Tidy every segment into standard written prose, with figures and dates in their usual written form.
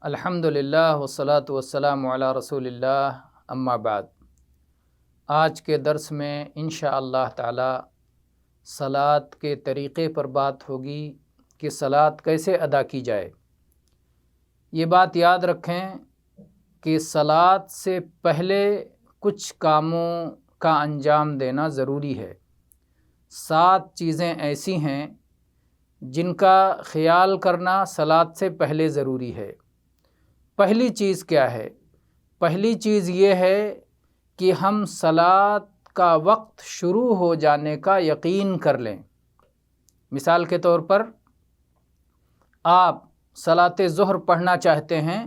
الحمدللہ والصلاة والسلام علی رسول اللہ، اما بعد۔ آج کے درس میں انشاءاللہ تعالی صلاۃ کے طریقے پر بات ہوگی کہ صلاۃ کیسے ادا کی جائے۔ یہ بات یاد رکھیں کہ صلاۃ سے پہلے کچھ کاموں کا انجام دینا ضروری ہے۔ 7 چیزیں ایسی ہیں جن کا خیال کرنا صلاۃ سے پہلے ضروری ہے۔ پہلی چیز کیا ہے؟ پہلی چیز یہ ہے کہ ہم صلاۃ کا وقت شروع ہو جانے کا یقین کر لیں۔ مثال کے طور پر آپ صلاۃ ظہر پڑھنا چاہتے ہیں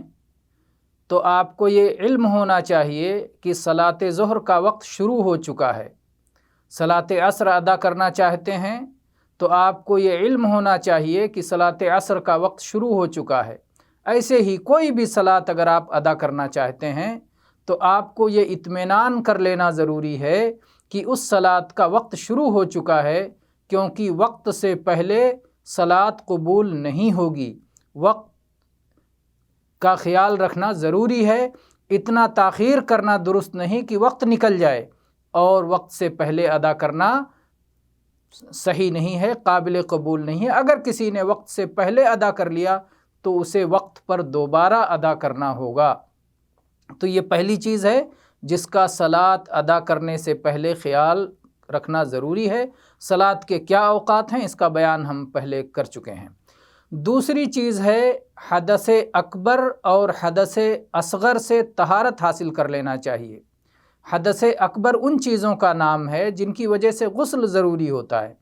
تو آپ کو یہ علم ہونا چاہیے کہ صلاۃ ظہر کا وقت شروع ہو چکا ہے۔ صلاۃ عصر ادا کرنا چاہتے ہیں تو آپ کو یہ علم ہونا چاہیے کہ صلاۃ عصر کا وقت شروع ہو چکا ہے۔ ایسے ہی کوئی بھی صلاۃ اگر آپ ادا کرنا چاہتے ہیں تو آپ کو یہ اطمینان کر لینا ضروری ہے کہ اس صلاۃ کا وقت شروع ہو چکا ہے، کیونکہ وقت سے پہلے صلاۃ قبول نہیں ہوگی۔ وقت کا خیال رکھنا ضروری ہے۔ اتنا تاخیر کرنا درست نہیں کہ وقت نکل جائے اور وقت سے پہلے ادا کرنا صحیح نہیں ہے، قابل قبول نہیں ہے۔ اگر کسی نے وقت سے پہلے ادا کر لیا تو اسے وقت پر دوبارہ ادا کرنا ہوگا۔ تو یہ پہلی چیز ہے جس کا صلاۃ ادا کرنے سے پہلے خیال رکھنا ضروری ہے۔ صلاۃ کے کیا اوقات ہیں اس کا بیان ہم پہلے کر چکے ہیں۔ دوسری چیز ہے حدث اکبر اور حدث اصغر سے طہارت حاصل کر لینا چاہیے۔ حدث اکبر ان چیزوں کا نام ہے جن کی وجہ سے غسل ضروری ہوتا ہے،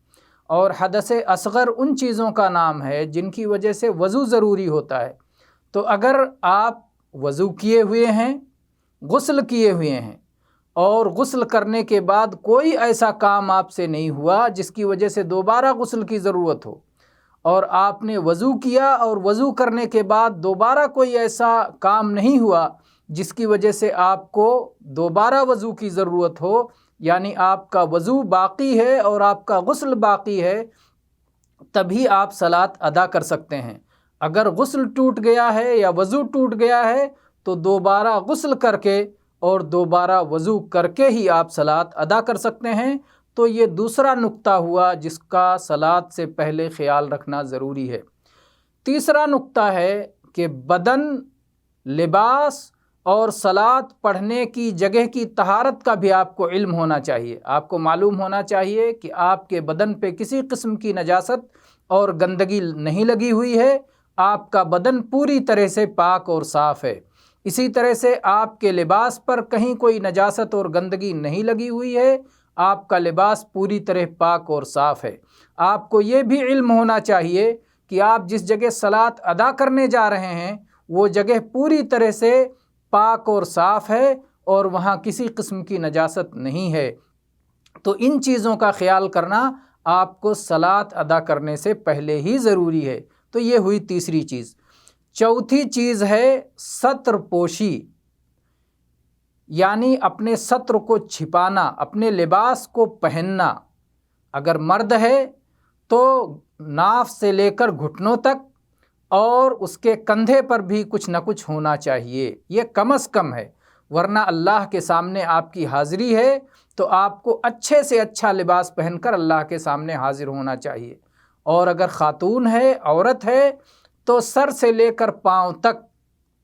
اور حدث اصغر ان چیزوں کا نام ہے جن کی وجہ سے وضو ضروری ہوتا ہے۔ تو اگر آپ وضو کیے ہوئے ہیں، غسل کیے ہوئے ہیں، اور غسل کرنے کے بعد کوئی ایسا کام آپ سے نہیں ہوا جس کی وجہ سے دوبارہ غسل کی ضرورت ہو، اور آپ نے وضو کیا اور وضو کرنے کے بعد دوبارہ کوئی ایسا کام نہیں ہوا جس کی وجہ سے آپ کو دوبارہ وضو کی ضرورت ہو، یعنی آپ کا وضو باقی ہے اور آپ کا غسل باقی ہے، تبھی آپ صلاۃ ادا کر سکتے ہیں۔ اگر غسل ٹوٹ گیا ہے یا وضو ٹوٹ گیا ہے تو دوبارہ غسل کر کے اور دوبارہ وضو کر کے ہی آپ صلاۃ ادا کر سکتے ہیں۔ تو یہ دوسرا نقطہ ہوا جس کا صلاۃ سے پہلے خیال رکھنا ضروری ہے۔ تیسرا نقطہ ہے کہ بدن، لباس اور صلاۃ پڑھنے کی جگہ کی طہارت کا بھی آپ کو علم ہونا چاہیے۔ آپ کو معلوم ہونا چاہیے کہ آپ کے بدن پہ کسی قسم کی نجاست اور گندگی نہیں لگی ہوئی ہے، آپ کا بدن پوری طرح سے پاک اور صاف ہے۔ اسی طرح سے آپ کے لباس پر کہیں کوئی نجاست اور گندگی نہیں لگی ہوئی ہے، آپ کا لباس پوری طرح پاک اور صاف ہے۔ آپ کو یہ بھی علم ہونا چاہیے کہ آپ جس جگہ صلاۃ ادا کرنے جا رہے ہیں وہ جگہ پوری طرح سے پاک اور صاف ہے اور وہاں کسی قسم کی نجاست نہیں ہے۔ تو ان چیزوں کا خیال کرنا آپ کو صلاۃ ادا کرنے سے پہلے ہی ضروری ہے۔ تو یہ ہوئی تیسری چیز۔ چوتھی چیز ہے ستر پوشی، یعنی اپنے ستر کو چھپانا، اپنے لباس کو پہننا۔ اگر مرد ہے تو ناف سے لے کر گھٹنوں تک اور اس کے کندھے پر بھی کچھ نہ کچھ ہونا چاہیے، یہ کم از کم ہے، ورنہ اللہ کے سامنے آپ کی حاضری ہے تو آپ کو اچھے سے اچھا لباس پہن کر اللہ کے سامنے حاضر ہونا چاہیے۔ اور اگر خاتون ہے، عورت ہے، تو سر سے لے کر پاؤں تک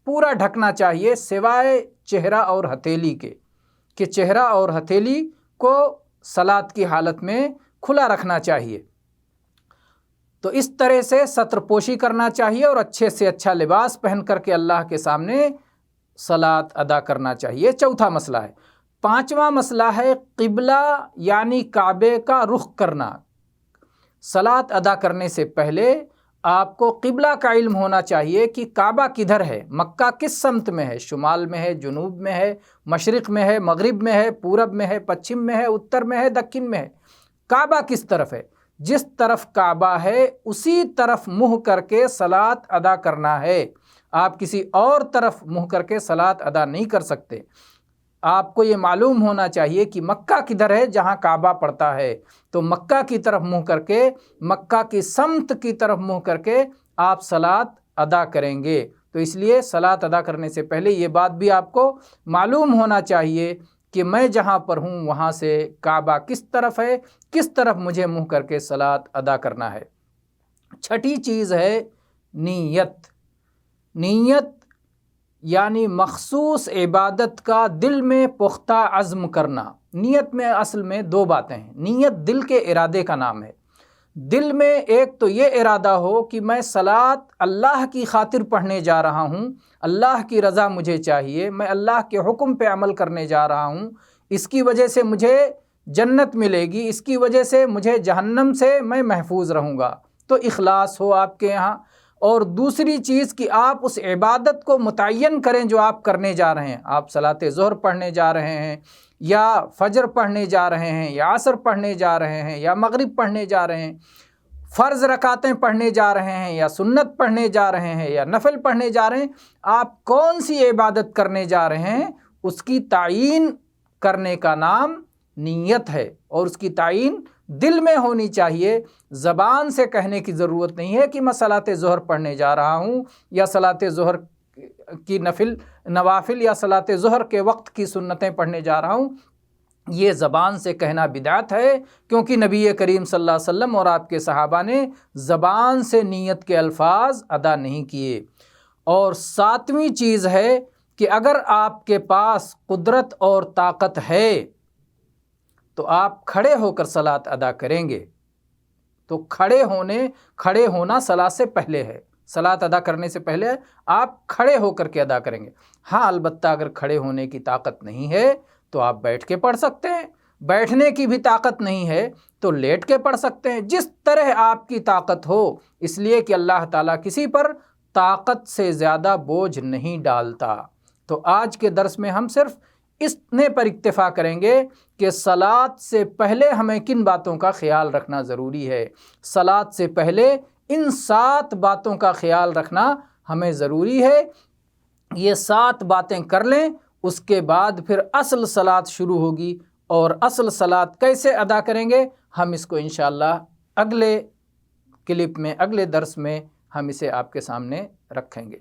پورا ڈھکنا چاہیے، سوائے چہرہ اور ہتھیلی کے، کہ چہرہ اور ہتھیلی کو صلاۃ کی حالت میں کھلا رکھنا چاہیے۔ تو اس طرح سے ستر پوشی کرنا چاہیے اور اچھے سے اچھا لباس پہن کر کے اللہ کے سامنے صلاۃ ادا کرنا چاہیے۔ چوتھا مسئلہ ہے۔ پانچواں مسئلہ ہے قبلہ، یعنی کعبے کا رخ کرنا۔ صلاۃ ادا کرنے سے پہلے آپ کو قبلہ کا علم ہونا چاہیے کہ کعبہ کدھر ہے، مکہ کس سمت میں ہے، شمال میں ہے، جنوب میں ہے، مشرق میں ہے، مغرب میں ہے، پورب میں ہے، پچھم میں ہے، اتر میں ہے، دکن میں ہے۔ کعبہ کس طرف ہے؟ جس طرف کعبہ ہے اسی طرف منہ کر کے صلاۃ ادا کرنا ہے۔ آپ کسی اور طرف منہ کر کے صلاۃ ادا نہیں کر سکتے۔ آپ کو یہ معلوم ہونا چاہیے کہ مکہ کدھر ہے جہاں کعبہ پڑتا ہے، تو مکہ کی طرف منہ کر کے، مکہ کی سمت کی طرف منہ کر کے آپ صلاۃ ادا کریں گے۔ تو اس لیے صلاۃ ادا کرنے سے پہلے یہ بات بھی آپ کو معلوم ہونا چاہیے کہ میں جہاں پر ہوں وہاں سے کعبہ کس طرف ہے، کس طرف مجھے منہ کر کے صلاۃ ادا کرنا ہے۔ چھٹی چیز ہے نیت۔ نیت یعنی مخصوص عبادت کا دل میں پختہ عزم کرنا۔ نیت میں اصل میں دو باتیں ہیں۔ نیت دل کے ارادے کا نام ہے۔ دل میں ایک تو یہ ارادہ ہو کہ میں صلاۃ اللہ کی خاطر پڑھنے جا رہا ہوں، اللہ کی رضا مجھے چاہیے، میں اللہ کے حکم پہ عمل کرنے جا رہا ہوں، اس کی وجہ سے مجھے جنت ملے گی، اس کی وجہ سے مجھے جہنم سے میں محفوظ رہوں گا، تو اخلاص ہو آپ کے یہاں۔ اور دوسری چیز کہ آپ اس عبادت کو متعین کریں جو آپ کرنے جا رہے ہیں۔ آپ صلاۃ ظہر پڑھنے جا رہے ہیں، یا فجر پڑھنے جا رہے ہیں، یا عصر پڑھنے جا رہے ہیں، یا مغرب پڑھنے جا رہے ہیں، فرض رکعتیں پڑھنے جا رہے ہیں، یا سنت پڑھنے جا رہے ہیں، یا نفل پڑھنے جا رہے ہیں، آپ کون سی عبادت کرنے جا رہے ہیں اس کی تعیین کرنے کا نام نیت ہے، اور اس کی تعیین دل میں ہونی چاہیے۔ زبان سے کہنے کی ضرورت نہیں ہے کہ میں صلاۃ ظہر پڑھنے جا رہا ہوں، یا صلاۃ ظہر کی نوافل یا صلاۃ ظہر کے وقت کی سنتیں پڑھنے جا رہا ہوں۔ یہ زبان سے کہنا بدعت ہے، کیونکہ نبی کریم صلی اللہ علیہ وسلم اور آپ کے صحابہ نے زبان سے نیت کے الفاظ ادا نہیں کیے۔ اور ساتویں چیز ہے کہ اگر آپ کے پاس قدرت اور طاقت ہے تو آپ کھڑے ہو کر صلاۃ ادا کریں گے۔ تو کھڑے ہونا صلاۃ سے پہلے ہے۔ صلاۃ ادا کرنے سے پہلے آپ کھڑے ہو کر کے ادا کریں گے۔ ہاں البتہ اگر کھڑے ہونے کی طاقت نہیں ہے تو آپ بیٹھ کے پڑھ سکتے ہیں، بیٹھنے کی بھی طاقت نہیں ہے تو لیٹ کے پڑھ سکتے ہیں، جس طرح آپ کی طاقت ہو، اس لیے کہ اللہ تعالیٰ کسی پر طاقت سے زیادہ بوجھ نہیں ڈالتا۔ تو آج کے درس میں ہم صرف اتنے پر اکتفا کریں گے کہ صلاۃ سے پہلے ہمیں کن باتوں کا خیال رکھنا ضروری ہے۔ صلاۃ سے پہلے ان 7 باتوں کا خیال رکھنا ہمیں ضروری ہے۔ یہ 7 باتیں کر لیں، اس کے بعد پھر اصل صلاۃ شروع ہوگی، اور اصل صلاۃ کیسے ادا کریں گے ہم اس کو انشاءاللہ اگلے کلپ میں، اگلے درس میں ہم اسے آپ کے سامنے رکھیں گے۔